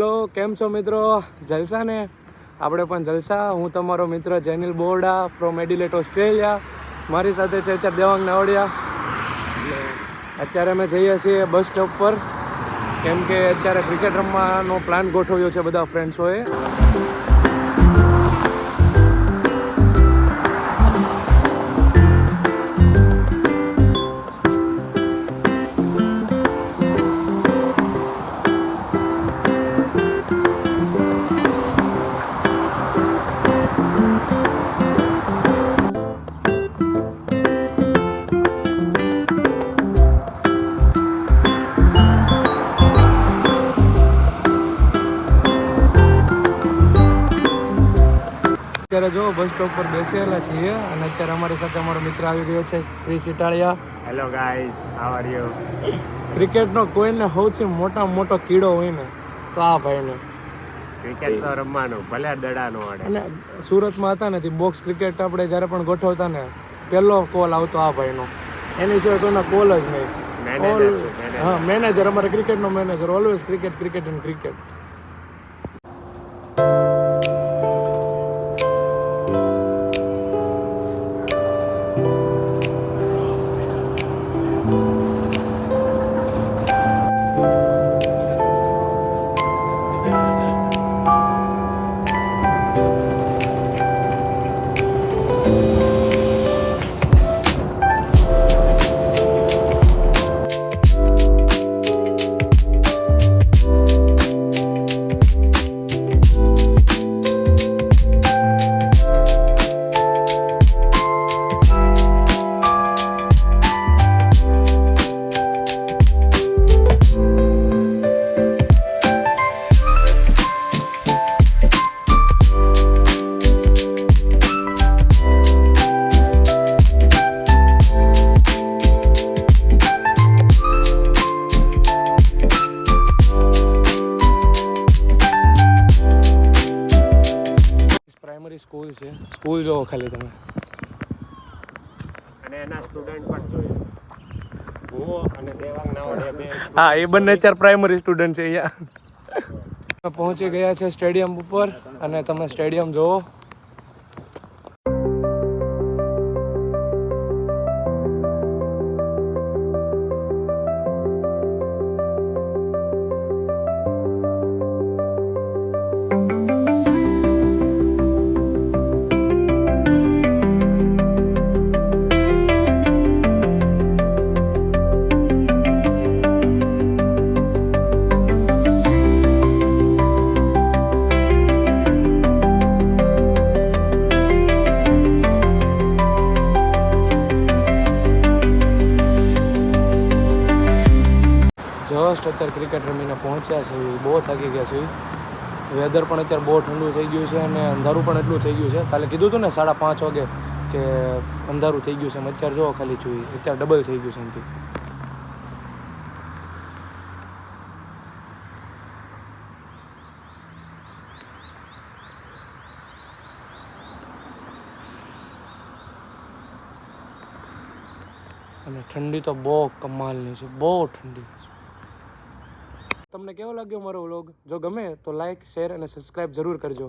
Hello, કેમ છો મિત્રો? જલસા ને? આપણે પણ જલસા. હું તમારો મિત્ર Jenil Borda from Adelaide Australia. મારી સાથે છે અત્યારે દેવાંગ નાવડિયા. અત્યારે અમે જઈએ છીએ બસ સ્ટોપ પર, કેમ કે અત્યારે ક્રિકેટ રમવાનો પ્લાન ગોઠવ્યો છે બધા ફ્રેન્ડ્સોએ. અત્યારે જો બસ સ્ટોપ પર બેસેલા છીએ અને અત્યારે અમારી સાથે અમારો મિત્ર આવી ગયો છે, Krish Italia. Hello guys, how are you? ક્રિકેટનો કોઈને સૌથી મોટામાં મોટો કીડો હોય ને તો આ ભાઈને. ક્રિકેટ તો રમવાનું, ભલે દડા નો અડે. અને સુરતમાં હતા ને બોક્સ ક્રિકેટ આપણે જ્યારે પણ ગોઠવતા ને પહેલો કોલ આવતો આ ભાઈનો. એની સિવાય કોઈના કોલ જ નહીં. હા, મેનેજર, અમારે ક્રિકેટનો manager. Always cricket, cricket and cricket. Primary school છે. સ્કૂલ જોવો ખાલી તમે. અને એના સ્ટુડન્ટ પણ જોઈએ. હું અને દેવાંગ નાવડિયા બે. હા, એ બંને અત્યારે પ્રાઇમરી સ્ટુડન્ટ છે અહીંયા. પહોંચી ગયા છે સ્ટેડિયમ ઉપર અને તમે સ્ટેડિયમ જોવો. જસ્ટ અત્યારે ક્રિકેટ રમીને પહોંચ્યા છે. બહુ થાકી ગયા છે. વેધર પણ અત્યારે બહુ ઠંડુ થઈ ગયું છે અને અંધારું પણ એટલું થઈ ગયું છે. કાલે કીધું હતું ને 5:30 વાગે કે અંધારું થઈ ગયું છે. અત્યારે જોવો ખાલી જોઈએ, અત્યારે ડબલ થઈ ગયું છે એનાથી. અને ઠંડી તો બહુ કમાલની છે, બહુ ઠંડી છે. તમને કેવો લાગ્યો મારો વ્લોગ? જો ગમે તો લાઈક, શેર અને સબસ્ક્રાઈબ જરૂર કરજો.